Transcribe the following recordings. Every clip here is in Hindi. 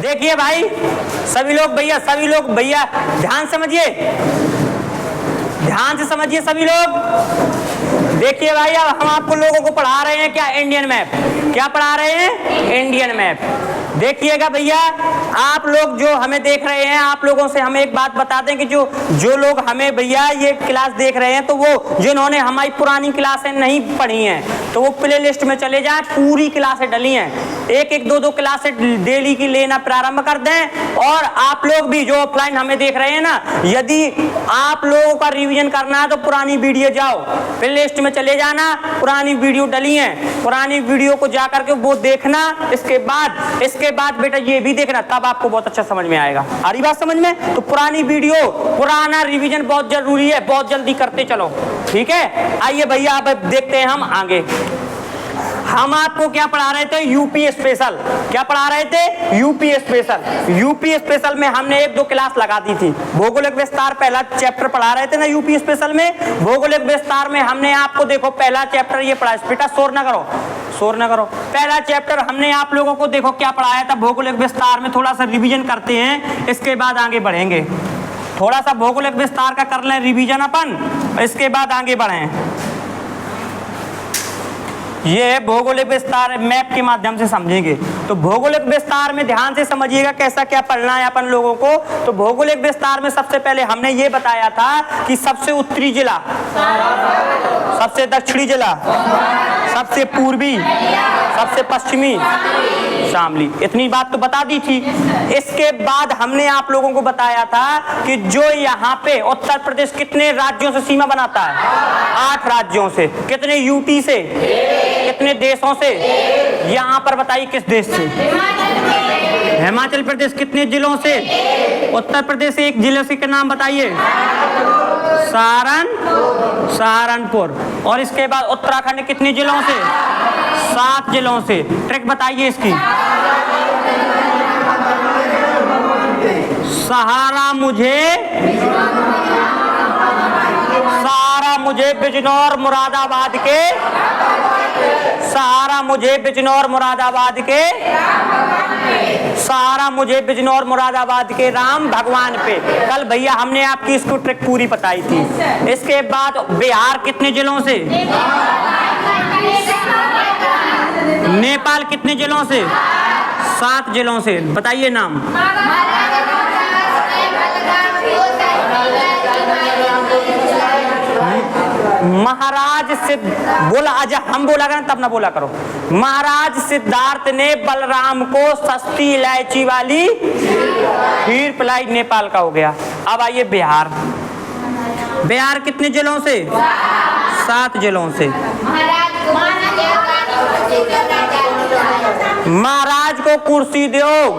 देखिए भाई, सभी लोग भैया ध्यान समझिए, ध्यान से समझिए सभी लोग। देखिए भाई, अब हम आपको लोगों को पढ़ा रहे हैं क्या, इंडियन मैप। क्या पढ़ा रहे हैं? Indian map. देखिएगा भैया, आप लोग जो हमें देख रहे हैं, आप लोगों से हम एक बात बता दें कि जो लोग हमें भैया ये क्लास देख रहे हैं, तो वो जिन्होंने हमारी पुरानी क्लासें नहीं पढ़ी हैं तो वो प्ले लिस्ट में चले जाएं, पूरी क्लासें डली हैं। एक एक दो क्लासें डेली की लेना प्रारंभ कर दें। और आप लोग भी जो ऑफलाइन हमें देख रहे हैं ना, यदि आप लोगों का रिवीजन करना है तो पुरानी वीडियो जाओ, प्ले लिस्ट में चले जाना, पुरानी वीडियो डली हैं, पुरानी वीडियो को जाकर के वो देखना। इसके बाद बेटा ये भी देखना, तब आपको बहुत अच्छा समझ में आएगा। आ रही बात समझ में? तो पुरानी वीडियो, पुराना रिवीजन बहुत जरूरी है, बहुत जल्दी करते चलो, ठीक है। आइए भैया, अब देखते हैं हम आगे। हम आपको क्या पढ़ा रहे थे? UP special. क्या पढ़ा रहे थे? UP special. यूपी स्पेशल में हमने एक दो क्लास लगा दी थी। भौगोलिक विस्तार पहला चैप्टर पढ़ा रहे थे ना यूपी स्पेशल में। भौगोलिक विस्तार में हमने आपको देखो पहला चैप्टर ये पढ़ा, बेटा शोर ना करो। पहला चैप्टर हमने आप लोगों को देखो क्या पढ़ाया था भौगोलिक विस्तार में। थोड़ा सा रिवीजन करते हैं, इसके बाद आगे बढ़ेंगे। थोड़ा सा भौगोलिक विस्तार का कर लें रिवीजन अपन, इसके बाद आगे बढ़ें। ये भौगोलिक विस्तार मैप के माध्यम से समझेंगे। तो भौगोलिक विस्तार में ध्यान से समझिएगा कैसा क्या पढ़ना है अपन लोगों को। तो भौगोलिक विस्तार में सबसे पहले हमने ये बताया था कि सबसे उत्तरी जिला, सबसे दक्षिणी जिला, सबसे पूर्वी, सबसे पश्चिमी शामली। इतनी बात तो बता दी थी। इसके बाद हमने आप लोगों को बताया था कि जो यहाँ पे उत्तर प्रदेश कितने राज्यों से सीमा बनाता है? 8 राज्यों से। कितने यूटी से? कितने देशों से? यहाँ पर बताइए किस देश से? हिमाचल प्रदेश। कितने जिलों से? उत्तर प्रदेश एक जिले से, के नाम बताइए। सहारनपुर। और इसके बाद उत्तराखंड कितने जिलों से? 7 जिलों से। ट्रिक बताइए इसकी। सहारा मुझे बिजनौर मुरादाबाद के राम भगवान पे। कल भैया हमने आपकी इसको ट्रिक पूरी बताई थी। इसके बाद बिहार कितने जिलों से? नेपाल कितने जिलों से? 7 जिलों से। बताइए नाम। महाराज सिद्ध बोला, आज हम बोला करें तब ना बोला करो। महाराज सिद्धार्थ ने बलराम को सस्ती इलायची वाली खीर पिलाई। नेपाल का हो गया। अब आइए बिहार। बिहार कितने जिलों से? 7 जिलों से। महाराज को कुर्सी दो।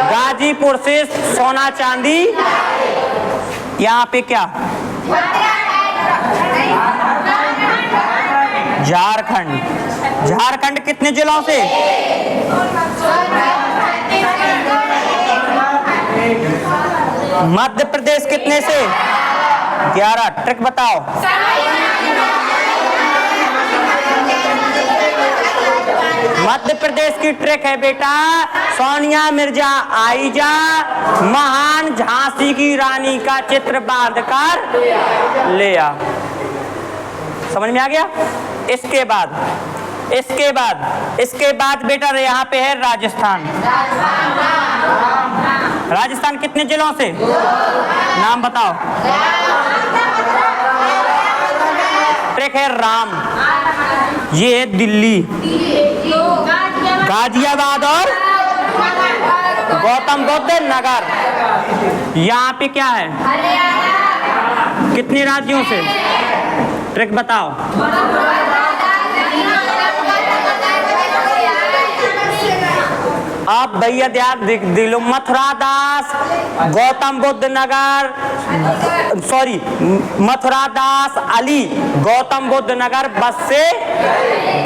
गाजीपुर से सोना चांदी। यहाँ पे क्या? झारखंड कितने जिलों से? मध्य प्रदेश कितने से? 11। ट्रिक बताओ। मध्य प्रदेश की ट्रिक है बेटा, सोनिया मिर्जा आइजा महान झांसी की रानी का चित्र बांध कर ले आ। समझ में आ गया? इसके बाद बेटा यहाँ पे है राजस्थान। राजस्थान कितने जिलों से? नाम बताओ। ट्रिक है राम। ये है दिल्ली, गाजियाबाद और गौतम बुद्ध नगर। यहाँ पे क्या है? कितने राज्यों से? ट्रिक बताओ। अब भैया ध्यान दिलो, मथुरा दास, गौतम बुद्ध नगर, मथुरा दास अली गौतम बुद्ध नगर बस से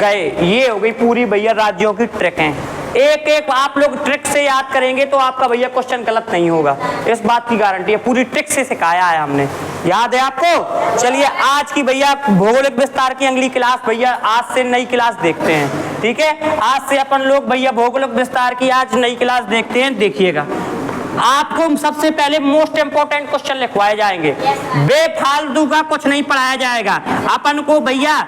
गए। ये हो गई पूरी भैया राज्यों की ट्रिक हैं। एक आप लोग ट्रिक से याद करेंगे तो आपका भैया क्वेश्चन गलत नहीं होगा, इस बात की गारंटी है। पूरी ट्रिक से सिखाया है हमने, याद है आपको? चलिए आज की भैया भौगोलिक विस्तार की अगली क्लास भैया आज से नई क्लास देखते हैं। ठीक है, आज से अपन लोग भैया भौगोलिक विस्तार की आज नई क्लास देखते हैं। देखिएगा, आपको सबसे पहले मोस्ट इंपोर्टेंट क्वेश्चन लिखवाए जाएंगे। बेफालतू का कुछ नहीं पढ़ाया जाएगा। अपन को भैया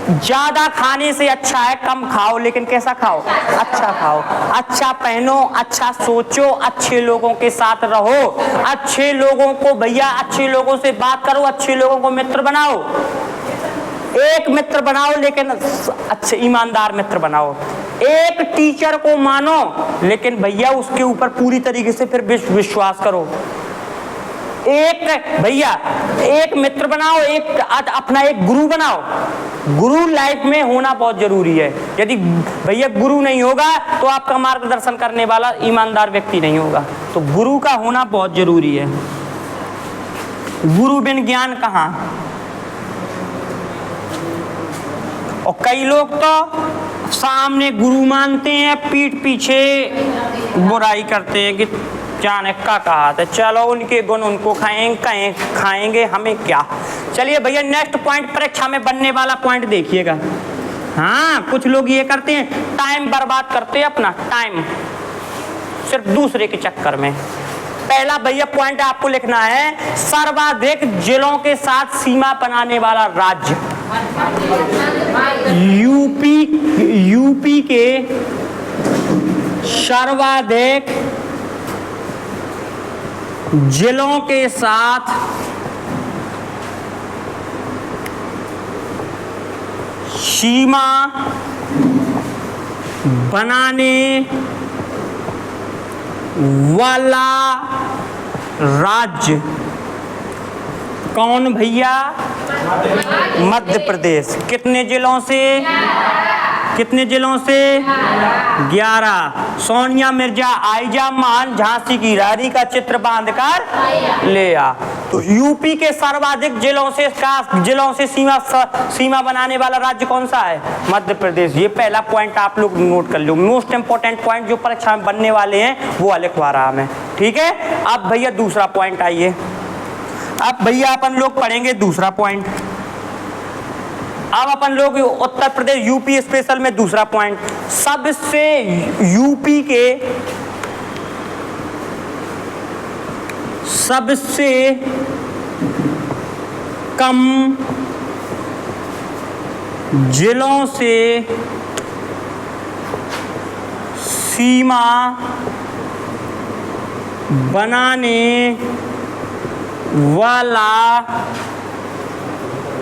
ज्यादा खाने से अच्छा है कम खाओ, लेकिन कैसा खाओ? अच्छा खाओ, अच्छा पहनो, अच्छा सोचो, अच्छे लोगों के साथ रहो, अच्छे लोगों को भैया अच्छे लोगों से बात करो, अच्छे लोगों को मित्र बनाओ। एक मित्र बनाओ लेकिन अच्छे ईमानदार मित्र बनाओ। एक टीचर को मानो लेकिन भैया उसके ऊपर पूरी तरीके से फिर विश्वास करो। एक मित्र बनाओ, एक अपना एक गुरु बनाओ। गुरु लाइफ में होना बहुत जरूरी है। यदि भैया गुरु नहीं होगा तो आपका मार्गदर्शन करने वाला ईमानदार व्यक्ति नहीं होगा। तो गुरु का होना बहुत जरूरी है। गुरु बिन ज्ञान कहाँ। और कई लोग तो सामने गुरु मानते हैं, पीठ पीछे बुराई करते हैं कि जाने का कहा था, चलो उनके गुण उनको खाएंगे हमें क्या। चलिए भैया नेक्स्ट पॉइंट, परीक्षा में बनने वाला पॉइंट देखिएगा। हाँ, कुछ लोग ये करते हैं, टाइम बर्बाद करते हैं अपना टाइम सिर्फ दूसरे के चक्कर में। पहला भैया पॉइंट आपको लिखना है, सर्वाधिक जिलों के साथ सीमा बनाने वाला राज्य। यूपी के सर्वाधिक जिलों के साथ सीमा बनाने वाला राज्य कौन भैया? मध्य प्रदेश। कितने जिलों से? कितने जिलों से? 11। सोनिया मिर्जा आइजा मान झांसी की रानी का चित्र बांधकर ले आ। तो यूपी के सर्वाधिक जिलों से सीमा बनाने वाला राज्य कौन सा है? मध्य प्रदेश। ये पहला पॉइंट आप लोग नोट कर लो। मोस्ट इंपोर्टेंट पॉइंट जो परीक्षा में बनने वाले हैं वो लिखवा रहा मैं, ठीक है। अब भैया दूसरा पॉइंट आइए। अब भैया अपन लोग पढ़ेंगे दूसरा पॉइंट। अब अपन लोग उत्तर प्रदेश यूपी स्पेशल में दूसरा पॉइंट, सबसे यूपी के सबसे कम जिलों से सीमा बनाने वाला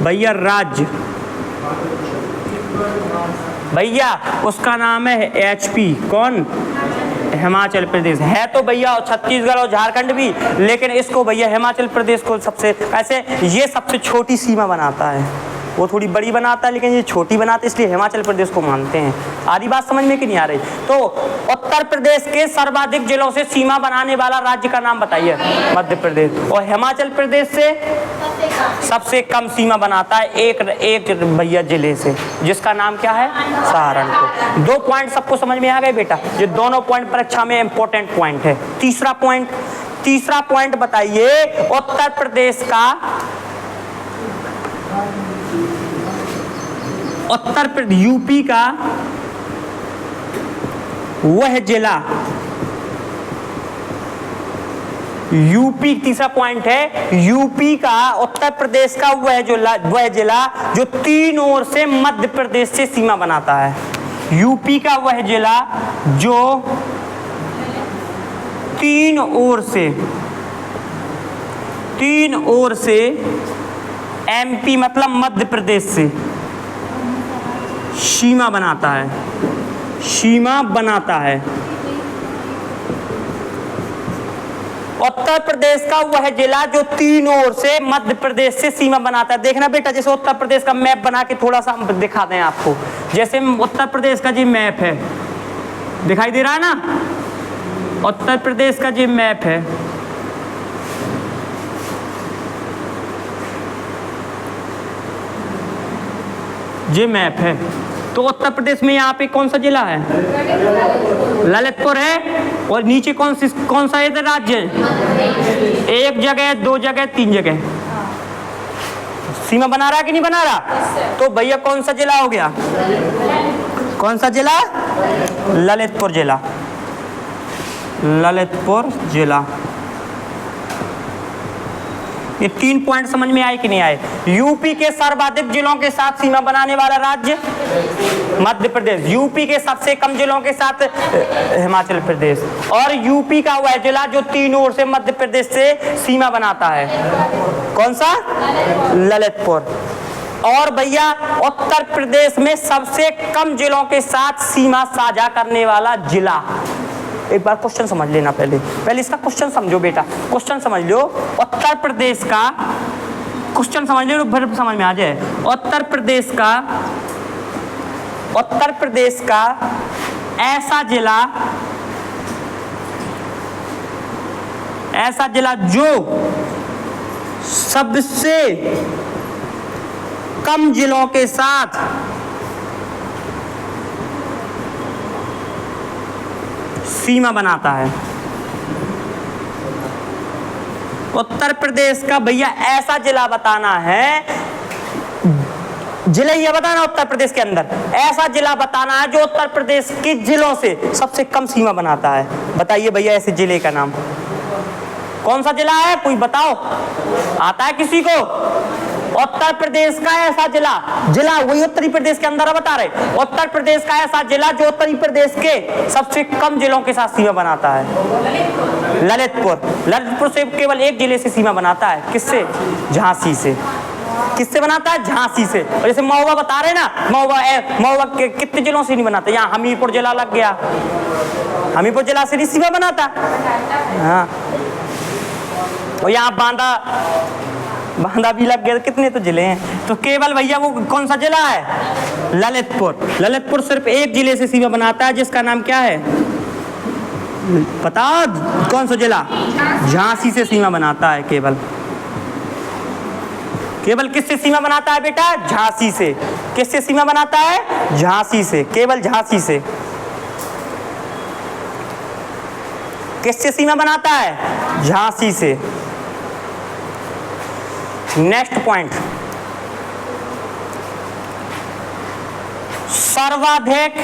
भैया राज्य, भैया उसका नाम है एचपी। कौन? हिमाचल प्रदेश। है तो भैया छत्तीसगढ़ और झारखंड भी, लेकिन इसको भैया हिमाचल प्रदेश को सबसे ऐसे ये सबसे छोटी सीमा बनाता है। वो थोड़ी बड़ी बनाता है लेकिन ये छोटी बनाते, इसलिए हिमाचल प्रदेश को मानते हैं। आधी बात समझ में कि नहीं आ रही? तो उत्तर प्रदेश के सर्वाधिक जिलों से सीमा बनाने वाला राज्य का नाम बताइए। मध्य प्रदेश। और हिमाचल प्रदेश से सबसे कम सीमा बनाता है एक भैया जिले से, जिसका नाम क्या है? सहारनपुर। 2 पॉइंट सबको समझ में आ गए बेटा? ये दोनों पॉइंट परीक्षा में इंपॉर्टेंट पॉइंट है। तीसरा पॉइंट बताइए, उत्तर प्रदेश का यूपी का वह जिला, यूपी तीसरा पॉइंट है, यूपी का उत्तर प्रदेश का वह जिला जो 3 ओर से मध्य प्रदेश से सीमा बनाता है। यूपी का वह जिला जो 3 ओर से एमपी मतलब मध्य प्रदेश से सीमा बनाता है। उत्तर प्रदेश का वह जिला जो 3 ओर से मध्य प्रदेश से सीमा बनाता है। देखना बेटा, जैसे उत्तर प्रदेश का मैप बना के थोड़ा सा हम दिखा दें आपको। जैसे उत्तर प्रदेश का जो मैप है, दिखाई दे रहा है ना? उत्तर प्रदेश का जो मैप है, ये मैप है। तो उत्तर प्रदेश में यहाँ पे कौन सा जिला है? ललितपुर है। और नीचे कौन सा इधर राज्य है? 1 जगह, 2 जगह, 3 जगह सीमा बना रहा है कि नहीं बना रहा? तो भैया कौन सा जिला हो गया? कौन सा जिला? ललितपुर जिला, ललितपुर जिला। ये 3 पॉइंट समझ में आए कि नहीं आए? यूपी के सर्वाधिक जिलों के साथ सीमा बनाने वाला राज्य मध्य प्रदेश, यूपी के सबसे कम जिलों के साथ हिमाचल प्रदेश, और यूपी का वह जिला जो 3 ओर से मध्य प्रदेश से सीमा बनाता है, कौन सा? ललितपुर। और भैया उत्तर प्रदेश में सबसे कम जिलों के साथ सीमा साझा करने वाला जिला। एक बार क्वेश्चन समझ लेना, पहले इसका क्वेश्चन समझो बेटा, क्वेश्चन समझ लो। उत्तर प्रदेश का क्वेश्चन समझ लो, फिर समझ में आ जाए। उत्तर प्रदेश का ऐसा जिला जो सबसे कम जिलों के साथ सीमा बनाता है। उत्तर प्रदेश का भैया ऐसा जिला बताना है, जिले ये बताना उत्तर प्रदेश के अंदर ऐसा जिला बताना है जो उत्तर प्रदेश के जिलों से सबसे कम सीमा बनाता है। बताइए भैया ऐसे जिले का नाम कौन सा जिला है? कोई बताओ, आता है किसी को? उत्तर प्रदेश का ऐसा जिला वही उत्तरी प्रदेश के अंदर बता रहे। उत्तर प्रदेश का ऐसा जिला जो उत्तरी प्रदेश के सबसे कम जिलों के साथ सीमा बनाता है, ललितपुर से केवल एक जिले से सीमा बनाता है। किससे? झांसी से। किससे बनाता है? झांसी से। और जैसे महोबा बता रहे ना, महोबा के कितने जिलों से नहीं बनाता? यहाँ हमीरपुर जिला लग गया, हमीरपुर जिला से नहीं सीमा बनाता। हाँ, और यहाँ बांदा भी लग गया, कितने तो जिले हैं। तो केवल भैया वो कौन सा जिला है? ललितपुर सिर्फ एक जिले से सीमा बनाता है, जिसका नाम क्या है? बताओ कौन सा जिला? झांसी से सीमा बनाता है। केवल किससे सीमा बनाता है बेटा? झांसी से। किससे सीमा बनाता है? झांसी से, केवल झांसी से। किससे सीमा बनाता है? झांसी से। नेक्स्ट पॉइंट, सर्वाधिक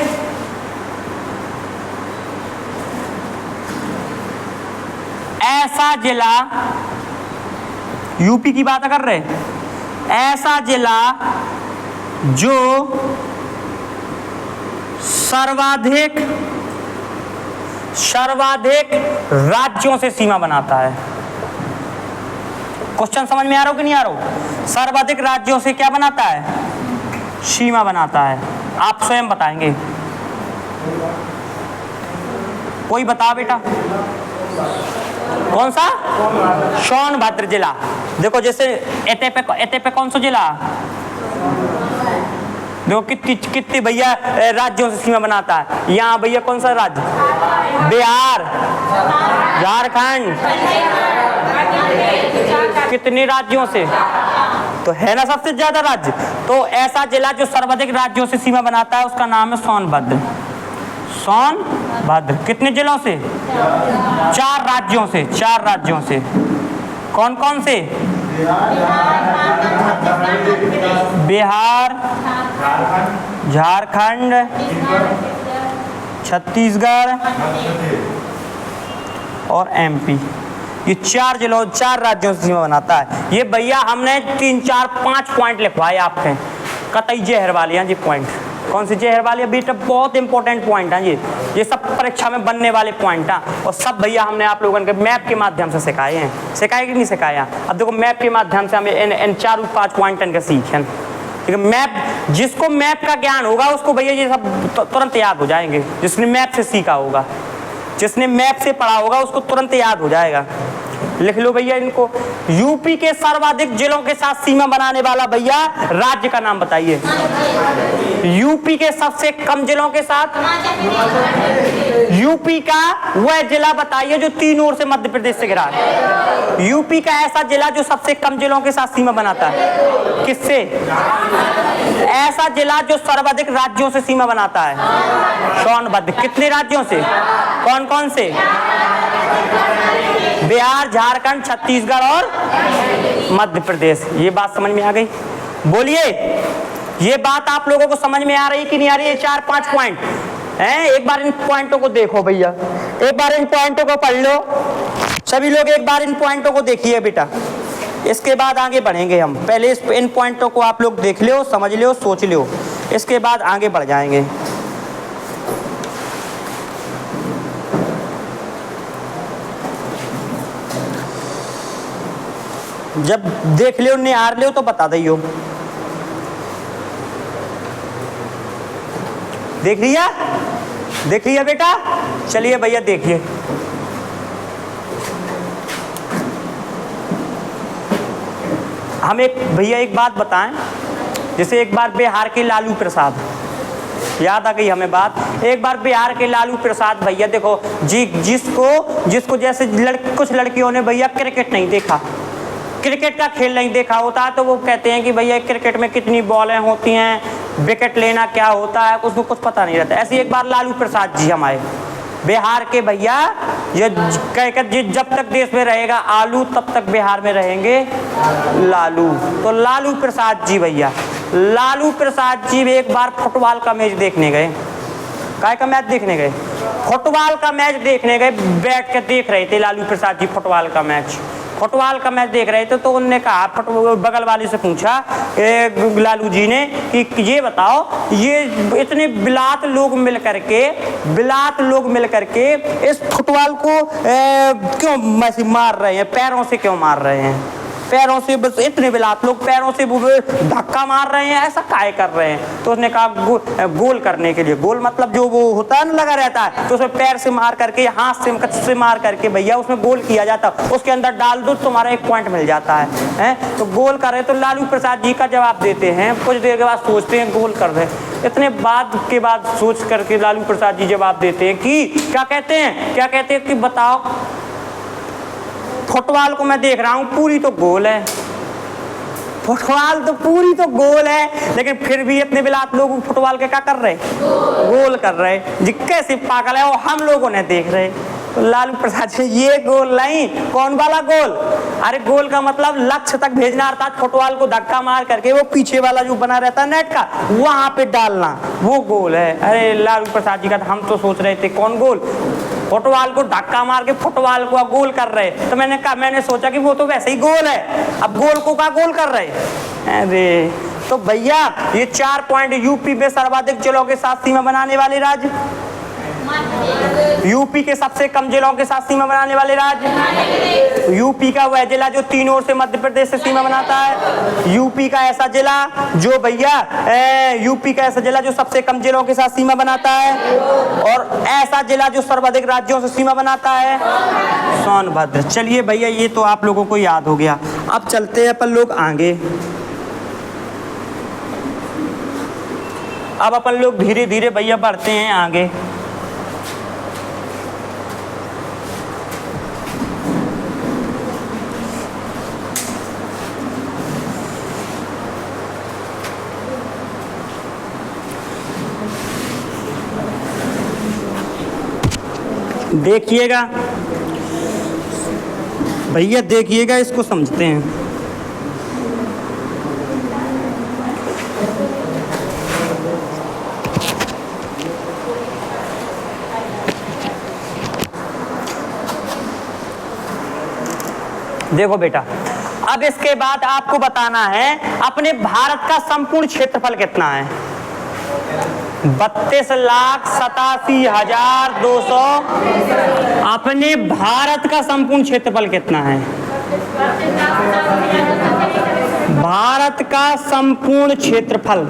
ऐसा जिला, यूपी की बात कर रहे, ऐसा जिला जो सर्वाधिक राज्यों से सीमा बनाता है। क्वेश्चन समझ में आ रहा हो कि नहीं आ रहा हो? सर्वाधिक राज्यों से क्या बनाता है? सीमा बनाता है। आप स्वयं बताएंगे, कोई बता बेटा कौन सा? सोनभद्र जिला। देखो जैसे एते पे कौन सा जिला? देखो कितनी भैया राज्यों से सीमा बनाता है। यहाँ भैया कौन सा राज्य? बिहार, झारखंड, कितने राज्यों से? तो है ना सबसे ज्यादा राज्य। तो ऐसा जिला जो सर्वाधिक राज्यों से सीमा बनाता है उसका नाम है सोनभद्र। सोनभद्र कितने जिलों से? 4 राज्यों से। कौन कौन से? बिहार, झारखंड, छत्तीसगढ़ और एमपी। ये 4 राज्यों से सीमा बनाता है। ये भैया हमने 3, 4, 5 पॉइंट लिखवाए आपके, कतई जहर वाले हैं जी पॉइंट। कौन से जहर वाले? बेटा बहुत इंपॉर्टेंट पॉइंट हैं ये सब परीक्षा में बनने वाले पॉइंट हैं। और सब भैया हमने आप लोगों के मैप के माध्यम से सिखाए हैं। सिखाए कि नहीं सिखाया? अब देखो मैप के माध्यम से हमें इन 4-5 पॉइंट इनके सीखें। ठीक है, मैप, जिसको मैप का ज्ञान होगा उसको भैया ये सब तुरंत याद हो जाएंगे। जिसने मैप से सीखा होगा, जिसने मैप से पढ़ा होगा उसको तुरंत याद हो जाएगा। लिख लो भैया इनको। यूपी के सर्वाधिक जिलों के साथ सीमा बनाने वाला भैया राज्य का नाम बताइए। यूपी के सबसे कम जिलों के साथ, यूपी का वह जिला बताइए जो 3 ओर से मध्य प्रदेश से घिरा है। यूपी का ऐसा जिला जो सबसे कम जिलों के साथ सीमा बनाता है। किससे? ऐसा जिला जो सर्वाधिक राज्यों से सीमा बनाता है। सोनभद्र। कितने राज्यों से? कौन कौन से? बिहार, झारखंड, छत्तीसगढ़ और मध्य प्रदेश। ये बात समझ में आ गई? बोलिए ये बात आप लोगों को समझ में आ रही कि नहीं आ रही है? 4-5 पॉइंट हैं, एक बार इन पॉइंटों को देखो भैया, एक बार इन पॉइंटों को पढ़ लो सभी लोग, एक बार इन पॉइंटों को देखिए बेटा, इसके बाद आगे बढ़ेंगे हम। पहले इन पॉइंटों को आप लोग देख लो, समझ लो, सोच लो, इसके बाद आगे बढ़ जाएंगे। जब देख लियो निहार लियो तो बता दियो। देख लिया, देख लिया बेटा? चलिए भैया देखिए, हम एक भैया एक बात बताएं, जैसे एक बार बिहार के लालू प्रसाद, याद आ गई हमें बात, एक बार बिहार के लालू प्रसाद भैया देखो जी, जिसको जैसे कुछ लड़कियों ने भैया क्रिकेट नहीं देखा, क्रिकेट का खेल नहीं देखा होता है, तो वो कहते हैं कि भैया क्रिकेट में कितनी बॉलें होती हैं, विकेट लेना क्या होता है, उसको कुछ पता नहीं रहता। ऐसे एक बार लालू प्रसाद जी हम आए बिहार के भैया, ये कहकर जब तक देश में रहेगा आलू तब तक बिहार में रहेंगे लालू। तो लालू प्रसाद जी भैया, लालू प्रसाद जी एक बार फुटबॉल का मैच देखने गए। काय का मैच देखने गए? फुटबॉल का मैच देखने गए, बैठ के देख रहे थे लालू प्रसाद जी फुटबॉल का मैच, फुटबॉल का मैच देख रहे थे। तो उन्होंने कहा, बगल वाले से पूछा लालू जी ने कि ये बताओ, ये इतने बिलात लोग मिल करके इस फुटबॉल को क्यों मार रहे हैं, पैरों से क्यों मार रहे हैं, पैरों से, बस इतने बिलात लोग पैरों से धक्का मार रहे हैं, ऐसा काहे कर रहे हैं? तो उसने कहा गोल करने के लिए, गोल मतलब जो वो होता है ना लगा रहता है, तो उसमें पैर से मार करके, हाथ से मार करके भैया उसमें गोल किया जाता, उसके अंदर डाल दो तुम्हारा 1 पॉइंट मिल जाता है। तो गोल कर रहे, तो लालू प्रसाद जी का जवाब देते हैं, कुछ देर के बाद सोचते हैं गोल कर रहे, इतने बाद के बाद सोच करके लालू प्रसाद जी जवाब देते हैं कि क्या कहते हैं कि बताओ, फुटबॉल को मैं देख रहा हूँ पूरी तो गोल है, फुटबॉल तो पूरी तो गोल है, लेकिन फिर भी इतने बिलात लोग फुटबॉल के क्या कर रहे, गोल कर रहे जी, कैसे पागल है, और हम लोगों ने देख रहे। तो लालू प्रसाद जी, ये गोल नहीं, कौन वाला गोल? अरे गोल का मतलब लक्ष्य तक भेजना, अर्थात फुटबॉल को धक्का मार करके वो पीछे वाला जो बना रहता है नेट का, वहां पे डालना, वो गोल है। अरे लालू प्रसाद जी का हम तो सोच रहे थे कौन गोल, फुटबॉल को धक्का मार के फुटबॉल को गोल कर रहे, तो मैंने सोचा कि वो तो वैसे ही गोल है, अब गोल को क्या गोल कर रहे। अरे तो भैया ये 4 पॉइंट, यूपी में सर्वाधिक जिलों के साथ सीमा बनाने वाले राज्य, यूपी के सबसे कम जिलों के साथ सीमा बनाने वाले राज्य, यूपी का वह जिला जो 3 ओर से मध्य प्रदेश से सीमा बनाता है, यूपी का ऐसा जिला जो भैया यूपी का ऐसा जिला जो सबसे कम जिलों के साथ सीमा बनाता है, और ऐसा जिला जो सर्वाधिक राज्यों से सीमा बनाता है, सोनभद्र। चलिए भैया ये तो आप लोगों को याद हो गया। अब चलते हैं अपन लोग आगे, अब अपन लोग धीरे धीरे भैया बढ़ते हैं आगे। देखिएगा भैया, देखिएगा, इसको समझते हैं। देखो बेटा, अब इसके बाद आपको बताना है अपने भारत का संपूर्ण क्षेत्रफल कितना है। 32,87,200। अपने भारत का संपूर्ण क्षेत्रफल कितना है? भारत का संपूर्ण क्षेत्रफल,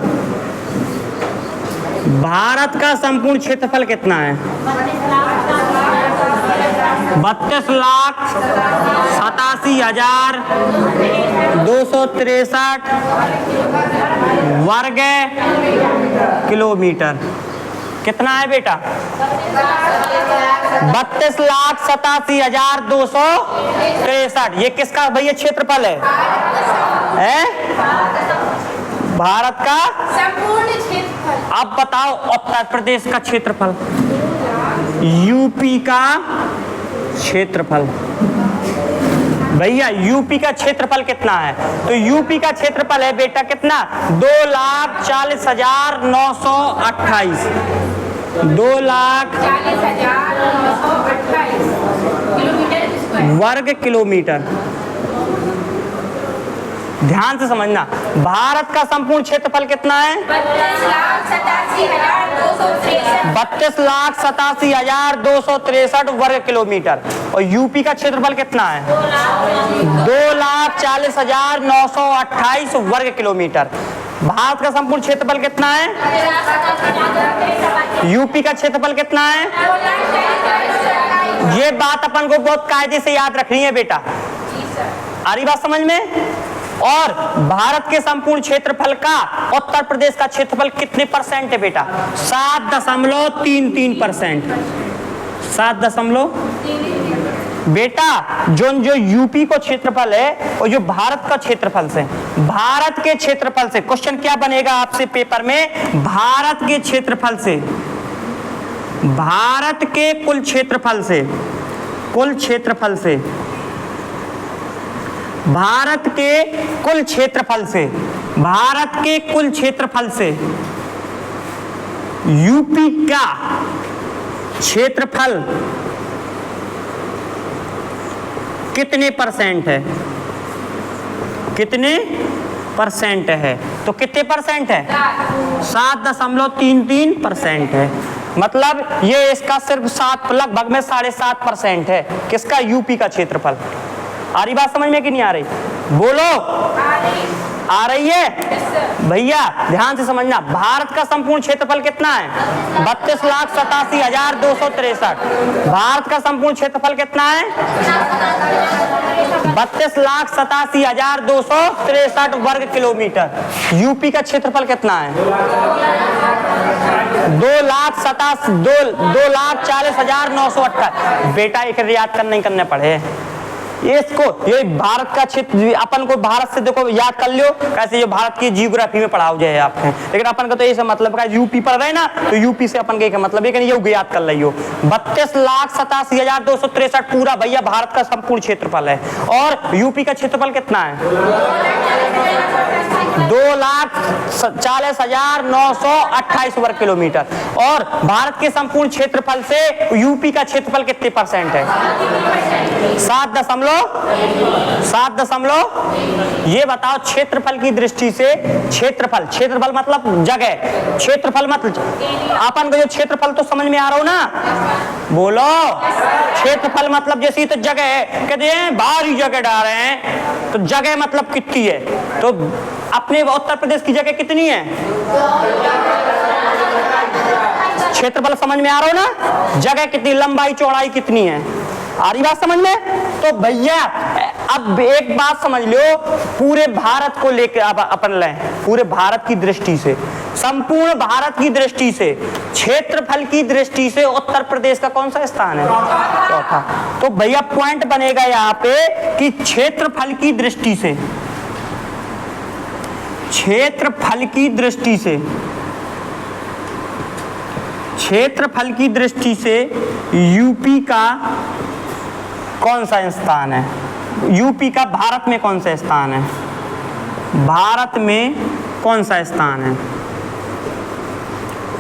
भारत का संपूर्ण क्षेत्रफल कितना है? 32,87,263 वर्ग किलोमीटर। कितना है बेटा? 32,87,263। ये किसका भैया क्षेत्रफल है? भारत का संपूर्ण क्षेत्रफल। अब बताओ उत्तर प्रदेश का क्षेत्रफल, यूपी का क्षेत्रफल, भैया यूपी का क्षेत्रफल कितना है? तो यूपी का क्षेत्रफल है बेटा कितना? 2,40,928 2,40,928 वर्ग किलोमीटर। ध्यान से समझना, भारत का संपूर्ण क्षेत्रफल कितना है? 32,87,263 वर्ग किलोमीटर। और यूपी का क्षेत्रफल कितना है? 2,40,928 वर्ग किलोमीटर। भारत का संपूर्ण क्षेत्रफल कितना है? यूपी का क्षेत्रफल कितना है? ये बात अपन को बहुत कायदे से याद रखनी है बेटा। आ रही बात समझ में? और भारत के संपूर्ण क्षेत्रफल का उत्तर प्रदेश का क्षेत्रफल कितने परसेंट है बेटा? 7.33%। 7. बेटा जो यूपी को क्षेत्रफल है और जो भारत का क्षेत्रफल से, भारत के क्षेत्रफल से क्वेश्चन क्या बनेगा आपसे पेपर में? भारत के क्षेत्रफल से, भारत के कुल क्षेत्रफल से, कुल क्षेत्रफल से, भारत के कुल क्षेत्रफल से, भारत के कुल क्षेत्रफल से यूपी का क्षेत्रफल कितने परसेंट है? कितने परसेंट है? तो कितने परसेंट है? 7.33% है। मतलब ये इसका सिर्फ 7 लगभग में 7.5% है। किसका? यूपी का क्षेत्रफल। आ रही बात समझ में कि नहीं आ रही? बोलो। आ रही है? भैया ध्यान से समझना, भारत का संपूर्ण क्षेत्रफल कितना है? 32,87,263। भारत का संपूर्ण क्षेत्रफल कितना है? 32,87,263 वर्ग किलोमीटर। यूपी का क्षेत्रफल कितना है? 2,40,928। बेटा एक याद करने पड़े इसको। ये भारत का क्षेत्र, अपन को भारत से देखो याद कर लियो कैसे, ये भारत की जियोग्राफी में पढ़ाओ जाए आपने, लेकिन अपन का तो ऐसा मतलब का यूपी पढ़ रहे ना, तो यूपी से अपन का मतलब ये याद कर लियो। 32,87,263 पूरा भैया भारत का संपूर्ण क्षेत्रफल है। और यूपी का क्षेत्रफल कितना है? 2,40,928 वर्ग किलोमीटर। और भारत के संपूर्ण क्षेत्रफल से यूपी का क्षेत्रफल कितने परसेंट है? 7. ये बताओ क्षेत्रफल की दृष्टि से, क्षेत्रफल मतलब जगह, क्षेत्रफल मतलब अपन को जो क्षेत्रफल तो समझ में आ रहा हो ना? बोलो। क्षेत्रफल मतलब जैसी तो जगह है, कहते हैं भारी जगह डाल रहे हैं, तो जगह मतलब कितनी है? तो अपने उत्तर प्रदेश की जगह कितनी है? क्षेत्रफल समझ में आ रहा हो ना? जगह कितनी, लंबाई चौड़ाई कितनी है? आ रही बात समझ में? तो भैया अब एक बात समझ लो, पूरे भारत को लेकर अपन लें, पूरे भारत की दृष्टि से, संपूर्ण भारत की दृष्टि से, क्षेत्रफल की दृष्टि से उत्तर प्रदेश का कौन सा स्थान है? चौथा। तो भैया पॉइंट बनेगा यहाँ पे कि क्षेत्रफल की दृष्टि से, क्षेत्रफल की दृष्टि से, क्षेत्रफल की दृष्टि से यूपी का कौन सा स्थान है? यूपी का भारत में कौन सा स्थान है? भारत में कौन सा स्थान है?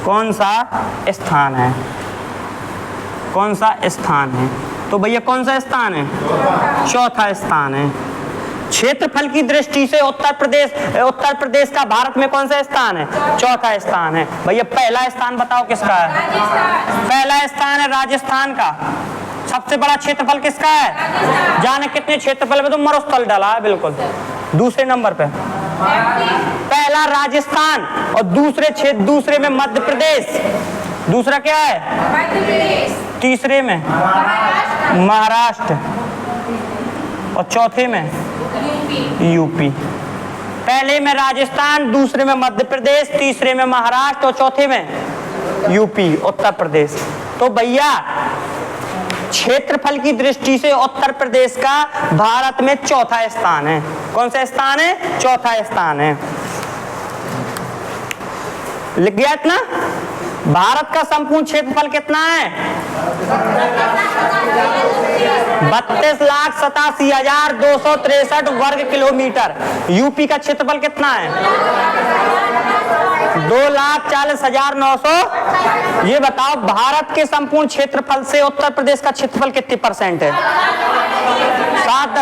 कौन सा स्थान है? कौन सा स्थान है? तो भैया कौन सा स्थान है? चौथा स्थान है। क्षेत्रफल की दृष्टि से उत्तर प्रदेश का भारत में कौन सा स्थान है? चौथा स्थान है। भैया पहला स्थान बताओ किसका है? पहला स्थान है राजस्थान का। सबसे बड़ा क्षेत्रफल किसका है? जाने कितने क्षेत्रफल में तो मरुस्थल डाला है बिल्कुल। दूसरे नंबर पे पहला राजस्थान और दूसरे में मध्य प्रदेश। दूसरा क्या है? मध्य प्रदेश। तीसरे में महाराष्ट्र और चौथे में यूपी। पहले में राजस्थान, दूसरे में मध्य प्रदेश, तीसरे में महाराष्ट्र और चौथे में यूपी उत्तर प्रदेश। तो भैया क्षेत्रफल की दृष्टि से उत्तर प्रदेश का भारत में चौथा स्थान है। कौन सा स्थान है? चौथा स्थान है। लिख गया इतना? भारत का संपूर्ण क्षेत्रफल कितना है? 32,87,263 वर्ग किलोमीटर। यूपी का क्षेत्रफल कितना है? 2,40,900। ये बताओ भारत के संपूर्ण क्षेत्रफल से उत्तर प्रदेश का क्षेत्रफल कितने % है? 7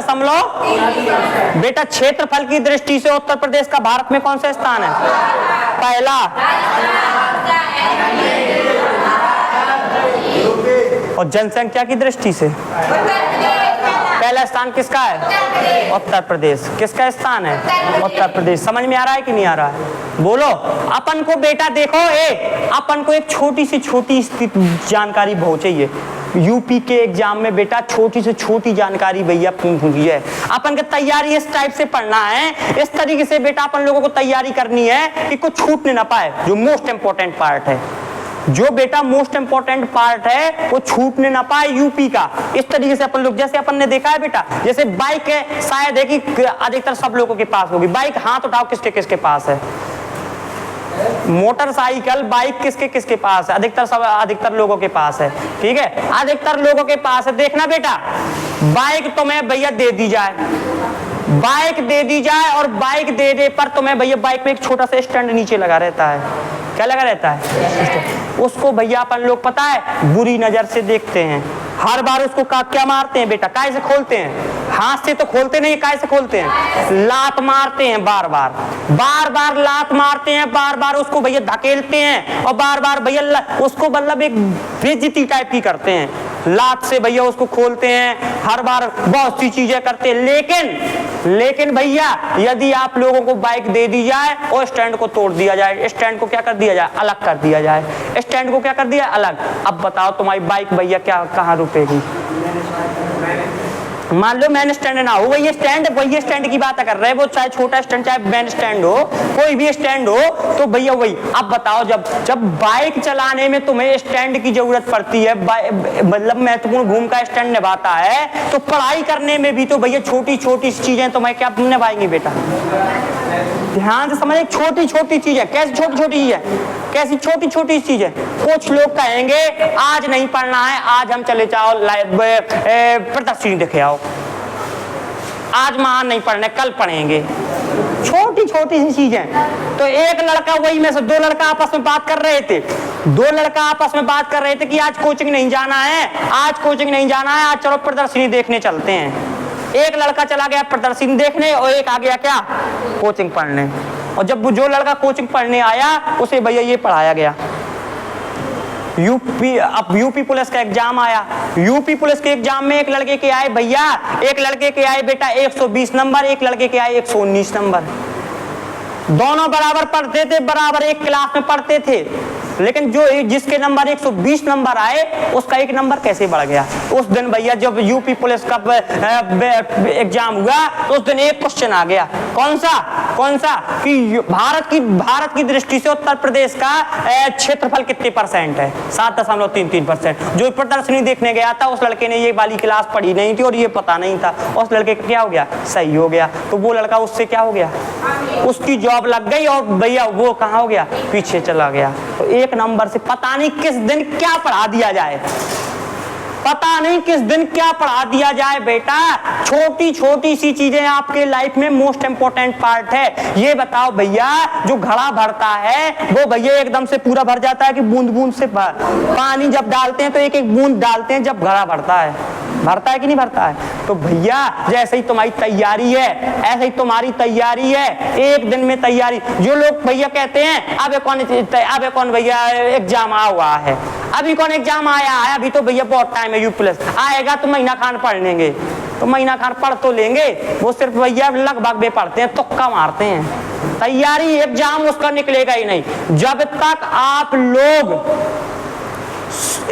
बेटा क्षेत्रफल की दृष्टि से उत्तर प्रदेश का भारत में कौन सा स्थान है? पहला। और जनसंख्या की दृष्टि से पहला स्थान किसका है? उत्तर प्रदेश। किसका स्थान है? उत्तर प्रदेश। समझ में आ रहा है कि नहीं आ रहा है? बोलो। अपन को बेटा देखो, अपन को एक छोटी सी जानकारी बहुत चाहिए। यूपी के एग्जाम में बेटा छोटी से छोटी जानकारी भैया पूछी है। अपन की तैयारी इस टाइप से पढ़ना है, इस तरीके से बेटा अपन लोगों को तैयारी करनी है कि कुछ छूटने ना पाए। जो मोस्ट इंपॉर्टेंट पार्ट है, जो बेटा मोस्ट इंपॉर्टेंट पार्ट है वो छूटने ना पाए यूपी का। इस तरीके से अपन लोग, जैसे अपन ने देखा है बेटा, जैसे बाइक है, शायद है कि अधिकतर सब लोगों के पास होगी बाइक। हाथ उठाओ किसके किसके पास है? मोटरसाइकिल, बाइक किसके किसके पास है? अधिकतर लोगों के पास है। ठीक है, अधिकतर लोगों के पास है। देखना बेटा, बाइक तुम्हें भैया दे दी जाए, बाइक दे दी जाए और बाइक दे दे पर तुम्हें भैया बाइक में एक छोटा सा स्टैंड नीचे लगा रहता है। क्या लगा रहता है? उसको भैया अपन लोग पता है बुरी नजर से देखते हैं। हर बार उसको क्या मारते हैं बेटा? काय से खोलते हैं? हाथ से तो खोलते नहीं, काय से खोलते हैं? लात मारते हैं। बार बार लात मारते हैं, बार बार उसको भैया धकेलते हैं और बार बार भैया उसको मतलब एक बेइज्जती टाइप की करते हैं। लात से भैया उसको खोलते हैं, हर बार बहुत सी चीजें करते हैं। लेकिन भैया यदि आप लोगों को बाइक दे दी जाए और स्टैंड को तोड़ दिया जाए, स्टैंड को क्या कर दिया जाए? अलग कर दिया जाए। स्टैंड को क्या कर दिया? अलग। अब बताओ तुम्हारी बाइक भैया क्या कहाँ रुकेगी? मान लो मैन स्टैंड ना हो, वही स्टैंड की बात कर रहे हैं, वो चाहे छोटा स्टैंड चाहे मैन स्टैंड हो, कोई भी स्टैंड हो, तो भैया वही। अब बताओ जब बाइक चलाने में तुम्हें स्टैंड की जरूरत पड़ती है, मतलब महत्वपूर्ण भूमिका स्टैंड निभाता है, तो पढ़ाई करने में भी तो भैया छोटी छोटी चीजें तुम्हें क्या निभाएंगी बेटा? ध्यान से समझ, छोटी छोटी चीजें। कैसी छोटी छोटी चीजें? कैसी छोटी छोटी चीजें? कुछ लोग कहेंगे आज नहीं पढ़ना है, आज हम चले जाओ प्रदर्शनी देखे आओ, आज महान नहीं पढ़ने, कल पढ़ेंगे। छोटी छोटी सी चीजें। तो एक लड़का, वही में से दो लड़का आपस में बात कर रहे थे, कि आज कोचिंग नहीं जाना है, आज चलो प्रदर्शनी देखने चलते हैं। एक लड़का चला गया प्रदर्शनी देखने और एक आ गया क्या? कोचिंग पढ़ने। और जब जो लड़का कोचिंग पढ़ने आया उसे भैया ये पढ़ाया गया। यूपी पुलिस का एग्जाम आया। यूपी पुलिस के एग्जाम में एक लड़के के आए बेटा 120 नंबर, एक लड़के के आए 119 नंबर। दोनों बराबर पढ़ते थे, बराबर एक क्लास में पढ़ते थे, लेकिन जिसके नंबर 120 नंबर आए उसका एक नंबर कैसे बढ़ गया? उस दिन भैया जब यूपी पुलिस का एग्जाम हुआ तो उस दिन एक क्वेश्चन आ गया। कौन सा? कि भारत की दृष्टि से उत्तर प्रदेश का क्षेत्रफल कितने % है? 7.33%। जो प्रदर्शनी देखने गया था उस लड़के ने ये वाली क्लास पढ़ी नहीं थी और ये पता नहीं था, उस लड़के का क्या हो गया? सही हो गया। तो वो लड़का उससे क्या हो गया? उसकी जॉब लग गई और भैया वो कहाँ हो गया? पीछे चला गया। तो एक नंबर से पता नहीं किस दिन क्या पढ़ा दिया जाए, बेटा। छोटी छोटी सी चीजें आपके लाइफ में मोस्ट इंपॉर्टेंट पार्ट है। ये बताओ भैया, जो घड़ा भरता है वो भैया एकदम से पूरा भर जाता है कि बूंद बूंद से पानी जब डालते हैं तो एक एक बूंद डालते हैं जब घड़ा भरता है कि नहीं भरता है? तो भैया जैसे ही तुम्हारी तैयारी है ऐसे ही तुम्हारी तैयारी है, एक दिन में तैयारी। जो लोग भैया कहते हैं अब कौन भैया एग्जाम हुआ है, अभी कौन एग्जाम आया है, अभी तो भैया बहुत टाइम है, यूपी पुलिस आएगा तो महीना खान पढ़ लेंगे, तो महीना खान पढ़ तो लेंगे। वो सिर्फ भैया लगभग में पढ़ते हैं, तुक्का मारते हैं। तैयारी एग्जाम उसका निकलेगा ही नहीं जब तक आप लोग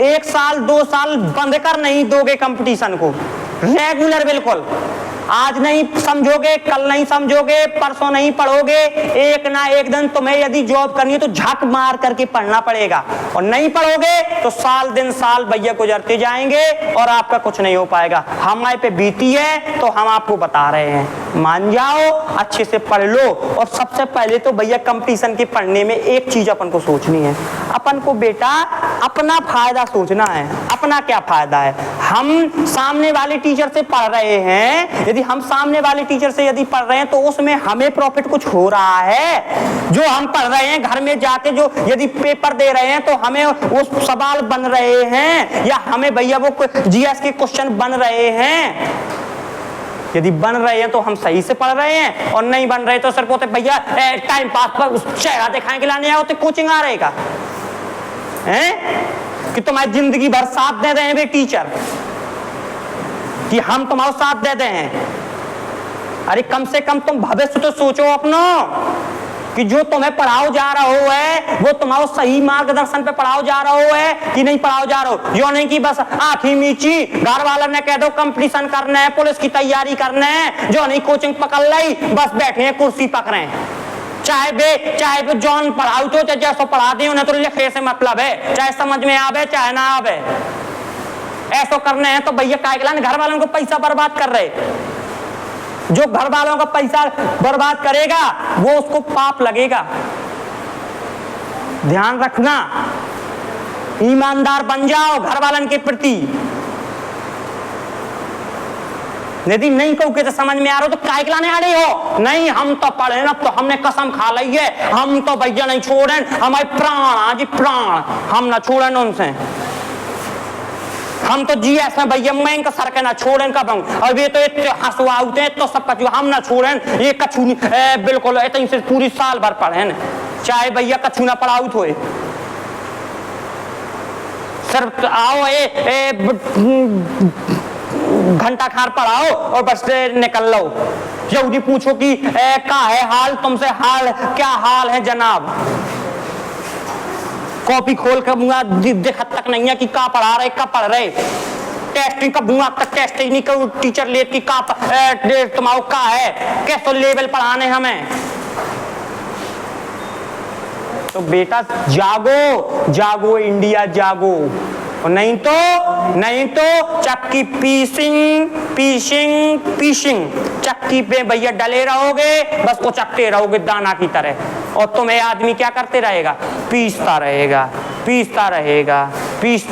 1 साल 2 साल बंद कर नहीं दोगे कंपटीशन को रेगुलर। बिल्कुल आज नहीं समझोगे, कल नहीं समझोगे, परसों नहीं पढ़ोगे, एक ना एक दिन तुम्हें यदि जॉब करनी है तो झक मार करके पढ़ना पड़ेगा। और नहीं पढ़ोगे तो साल भैया गुजरते जाएंगे और आपका कुछ नहीं हो पाएगा। हमारे पे बीती है तो हम आपको बता रहे हैं। मान जाओ, अच्छे से पढ़ लो। और सबसे पहले तो भैया कंपटीशन के पढ़ने में एक चीज अपन को सोचनी है, अपन को बेटा अपना फायदा सोचना है। अपना क्या फायदा है? हम सामने वाले टीचर से पढ़ रहे हैं, यदि हम सामने वाले टीचर से यदि पढ़ रहे हैं तो उसमें हमें प्रॉफिट कुछ हो रहा है। जो हम पढ़ रहे हैं घर में जाके, जो यदि पेपर दे रहे हैं तो हमें वो सवाल बन रहे हैं, या हमें भैया वो जीएस के क्वेश्चन बन रहे हैं। यदि बन रहे हैं तो हम सही से पढ़ रहे हैं, और नहीं बन रहे तो सिर्फ होते भैया टाइम पास पर चेहरा दिखाने के लाने आओ तो कोचिंग आ रहेगा हैं कि तुम्हारी जिंदगी भर साथ दे रहे हैं वे टीचर, कि हम तुम्हारा साथ दे रहे हैं। अरे कम से कम तुम भविष्य तो सोचो अपनो, कि जो तुम्हें पढ़ाओ जा रहा हो है वो तुम्हारा सही मार्गदर्शन पे पढ़ाओ जा रहा हो है कि नहीं पढ़ाओ जा रहा हो। यो नहीं कि बस आंखी मीची घर वाला ने कह दो कंपटीशन करना है, पुलिस की तैयारी करना है, जो नहीं कोचिंग पकड़ ली, बस बैठे हैं कुर्सी पकड़े। चाहे वे जॉन पढ़ाओ तो जैसा पढ़ा दे, उन्हें तो लिखे से मतलब है, चाहे समझ में आवे चाहे ना आवे। ऐसा करने हैं तो भैया काय के लाने घर वालों को पैसा बर्बाद कर रहे। जो घर वालों का पैसा बर्बाद करेगा वो उसको पाप लगेगा। ध्यान रखना, ईमानदार बन जाओ घर वालों के प्रति। यदि नहीं कहूँ तो समझ में आ रहा हो तो काय के लाने आ रहे हो? नहीं, हम तो पढ़े ना, तो हमने कसम खा ली है, हम तो भैया नहीं छोड़े, हमारे प्राण आज प्राण हम ना छोड़े उनसे। हम तो जी ऐसा भैया मैं का सर के ना छोड़े कब, और ये तो इतने हंसवाते हैं तो सब कछु हम ना छोड़े, ये कछु बिल्कुल इतनी से पूरी साल भर पढ़े, चाहे भैया कछु ना पढ़ाऊ तो सिर्फ आओ घंटा खार पढ़ाओ और बस निकल लो। यहूदी पूछो कि क्या है हाल तुमसे, हाल क्या हाल है जनाब, कॉपी खोल कर मुँह देखत तक नहीं है कि क्या पढ़ा रहे कब पढ़ रहे। टेस्टिंग का मुँह तक टेस्ट ही नहीं कर टीचर ले कि का तुम्हारा का है, कैसे लेवल पढ़ाने हमें। तो बेटा जागो जागो इंडिया जागो, और नहीं तो चक्की पीसिंग चक्की पे भैया डले रहोगे, बस वो चकते रहोगे दाना की तरह, और तुम्हें आदमी क्या करते रहेगा? पीसता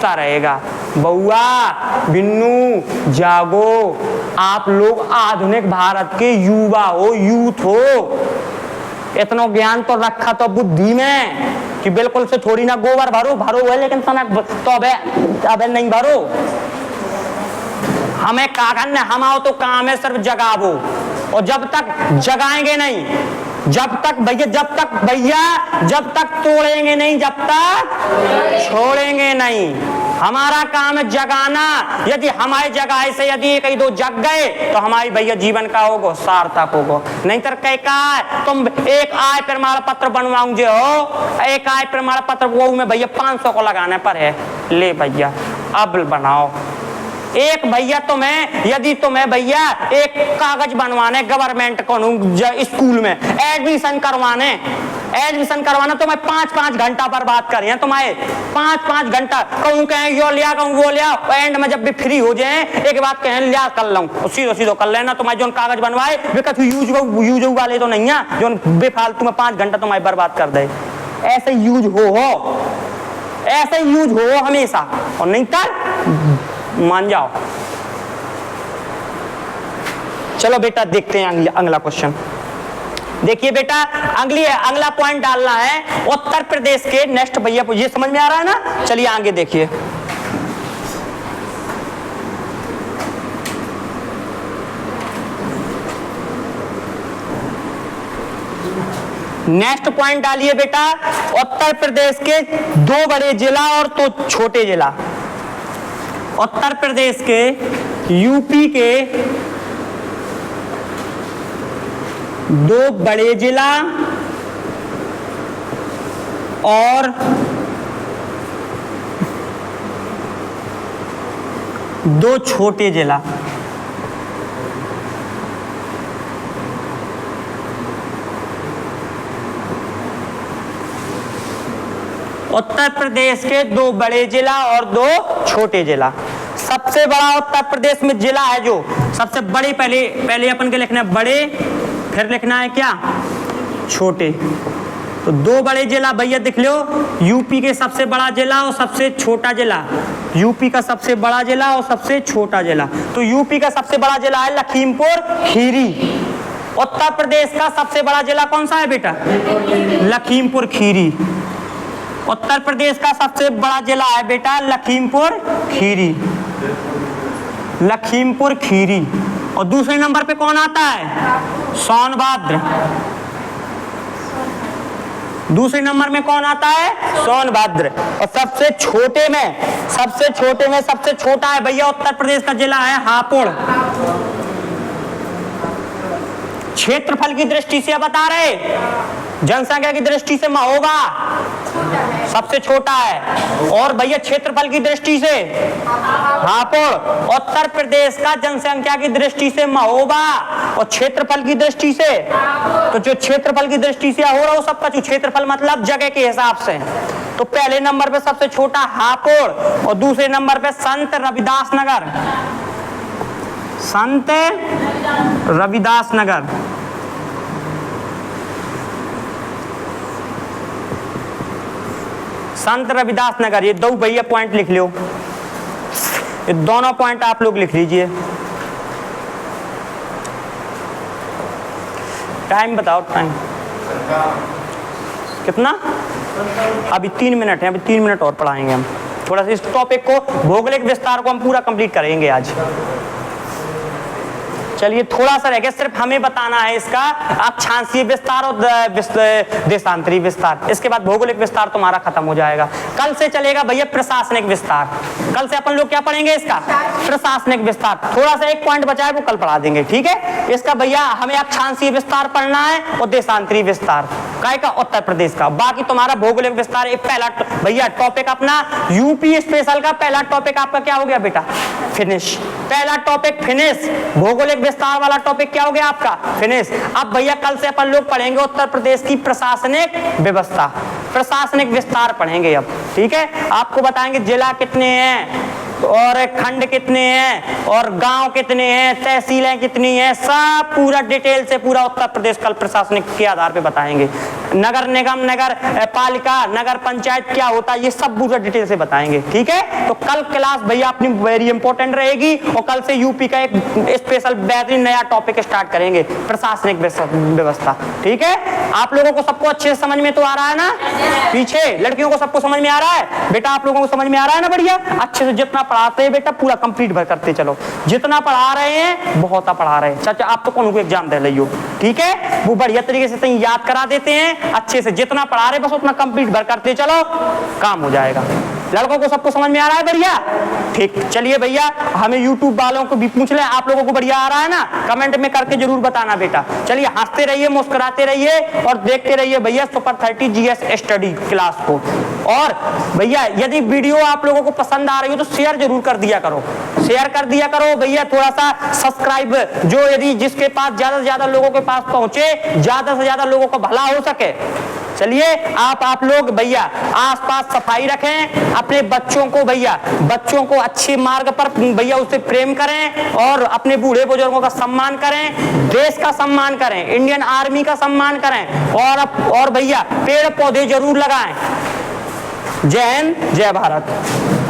रहेगा। बउआ बिन्नू जागो, आप लोग आधुनिक भारत के युवा हो, यूथ हो, इतना ज्ञान तो रखा तो बुद्धि में कि बिल्कुल से थोड़ी ना गोबर भरो है, लेकिन तो अबे नहीं भरो। हमें कागन ने हम आओ तो काम है सिर्फ जगावो, और जब तक जगाएंगे नहीं, जब तक तोड़ेंगे नहीं, जब तक छोड़ेंगे नहीं। हमारा काम है जगाना। यदि हमारे जगाए से यदि एक दो जग गए तो हमारी भैया जीवन का होगा सार्थक होगा। नहीं तो कह तुम एक आय प्रमाण पत्र बनवाऊंगे हो, एक आय प्रमाण पत्र वो में भैया 500 को लगाने पर है, ले भैया अब बनाओ। एक भैया यदि तुम्हें भैया एक कागज बनवाने गवर्नमेंट को स्कूल में एडमिशन करवाना तुम्हें 5-5 घंटा बर्बाद करें, तुम्हारे 5-5 घंटा कहूँ कहें यो लिया कहूँ वो लिया, एंड में जब भी फ्री हो जाए एक बात कहें लिया कर लूँ, सीधो कर लेना। तुम्हारे जो कागज बनवाए वे कभी यूज वाले तो नहीं है जो बेफालतू में 5 घंटा तुम्हारे बर्बाद कर दे। ऐसे यूज हो हमेशा, और नहीं तो मान जाओ। चलो बेटा देखते हैं अगला क्वेश्चन। देखिए बेटा अगला पॉइंट डालना है उत्तर प्रदेश के। नेक्स्ट भैया ये समझ में आ रहा है ना? चलिए आगे देखिए। नेक्स्ट पॉइंट डालिए बेटा, उत्तर प्रदेश के 2 बड़े जिला और 2 छोटे जिला। उत्तर प्रदेश के यूपी के 2 बड़े जिला और 2 छोटे जिला। उत्तर प्रदेश के 2 बड़े जिला और 2 छोटे जिला। सबसे बड़ा उत्तर प्रदेश में जिला है जो सबसे बड़े, पहले अपन के लिखना है बड़े, फिर लिखना है क्या, छोटे। तो दो बड़े जिला भैया दिख लो, यूपी के सबसे बड़ा जिला और सबसे छोटा जिला, यूपी का सबसे बड़ा जिला और सबसे छोटा जिला। तो यूपी का सबसे बड़ा जिला है लखीमपुर खीरी। उत्तर प्रदेश का सबसे बड़ा जिला कौन सा है बेटा, लखीमपुर खीरी। उत्तर प्रदेश का सबसे बड़ा जिला है बेटा लखीमपुर खीरी, लखीमपुर खीरी। और दूसरे नंबर पे कौन आता है, सोनभद्र। दूसरे नंबर में कौन आता है, सोनभद्र। और सबसे छोटे में सबसे छोटा है भैया उत्तर प्रदेश का जिला है हापुड़। क्षेत्रफल की दृष्टि से बता रहे, जनसंख्या की दृष्टि से महोबा सबसे छोटा है, और भैया क्षेत्रफल की दृष्टि से हापुड़। उत्तर प्रदेश का जनसंख्या की दृष्टि से महोबा और क्षेत्रफल की दृष्टि से, तो जो क्षेत्रफल की दृष्टि से हो रहा हो सबका, जो क्षेत्रफल मतलब जगह के हिसाब से, तो पहले नंबर पे सबसे छोटा हापुड़ और दूसरे नंबर पे संत रविदास नगर, संत रविदास नगर। संत रविदास नगर, ये दो भैया पॉइंट लिख लो, ये दोनों पॉइंट आप लोग लिख लीजिए। टाइम बताओ, टाइम कितना, अभी 3 मिनट है, अभी 3 मिनट और पढ़ाएंगे हम। थोड़ा सा इस टॉपिक को, भौगोलिक विस्तार को हम पूरा कंप्लीट करेंगे आज। चलिए थोड़ा सा रह गया, सिर्फ हमें बताना है इसका अक्षांशीय विस्तार और देशांतरी विस्तार। इसके बाद भौगोलिक विस्तार तुम्हारा खत्म हो जाएगा। कल से चलेगा भैया प्रशासनिक विस्तार। कल से अपन लोग क्या पढ़ेंगे, इसका प्रशासनिक विस्तार। थोड़ा सा एक पॉइंट बचा है वो कल पढ़ा देंगे, ठीक है। इसका भैया हमें अक्षांशीय विस्तार पढ़ना है और देशांतरी विस्तार काय का, उत्तर प्रदेश का। बाकी तुम्हारा भौगोलिक विस्तार एक पहला भैया टॉपिक अपना यूपी स्पेशल का पहला टॉपिक आपका क्या हो गया बेटा, फिनिश। पहला टॉपिक फिनिश, भौगोलिक विस्तार वाला टॉपिक क्या हो गया आपका, फिनिश। अब भैया कल से अपन लोग पढ़ेंगे उत्तर प्रदेश की प्रशासनिक व्यवस्था, प्रशासनिक विस्तार पढ़ेंगे अब, ठीक है। आपको बताएंगे जिला कितने हैं और खंड कितने हैं और गांव कितने हैं, तहसीलें कितनी हैं, सब पूरा डिटेल से पूरा उत्तर प्रदेश कल प्रशासनिक के आधार पे बताएंगे। नगर निगम, नगर पालिका, नगर पंचायत क्या होता है, ये सब पूरा डिटेल से बताएंगे, ठीक है। तो कल क्लास भैया अपनी वेरी इंपॉर्टेंट रहेगी और कल से यूपी का एक स्पेशल बेहतरीन नया टॉपिक स्टार्ट करेंगे, प्रशासनिक व्यवस्था, ठीक है। आप लोगों को सबको अच्छे से समझ में तो आ रहा है ना, पीछे लड़कियों को सबको समझ में आ रहा है बेटा, आप लोगों को समझ में आ रहा है ना, बढ़िया। अच्छे से जितना पढ़ाते हैं बेटा पूरा कंप्लीट भर करते चलो, जितना पढ़ा रहे हैं बहुत पढ़ा रहे हैं। चाचा आप तो कौन को एग्जाम दे लियो, ठीक है, वो बढ़िया तरीके से याद करा देते हैं अच्छे से, जितना पढ़ा रहे बस उतना कंप्लीट भर करते चलो, काम हो जाएगा। लड़कों को सबको समझ में आ रहा है बढ़िया, ठीक। चलिए भैया हमें यूट्यूब वालों को भी पूछ लें, आप लोगों को बढ़िया आ रहा है ना, कमेंट में करके जरूर बताना बेटा। चलिए हंसते रहिए, मुस्कुराते रहिए और देखते रहिए भैया सुपर 30 जीएस स्टडी क्लास को। और भैया यदि वीडियो आप लोगों को पसंद आ रही हो तो शेयर जरूर कर दिया करो, शेयर कर दिया करो भैया। थोड़ा सा सब्सक्राइब, जो यदि जिसके पास ज्यादा से ज्यादा लोगों के पास पहुंचे, ज्यादा से ज्यादा लोगों को भला हो सके। चलिए आप लोग भैया आसपास सफाई रखें, अपने बच्चों को भैया, बच्चों को अच्छे मार्ग पर भैया उससे प्रेम करें और अपने बूढ़े बुजुर्गों का सम्मान करें, देश का सम्मान करें, इंडियन आर्मी का सम्मान करें और भैया पेड़ पौधे जरूर लगाएं। जय हिंद, जय भारत।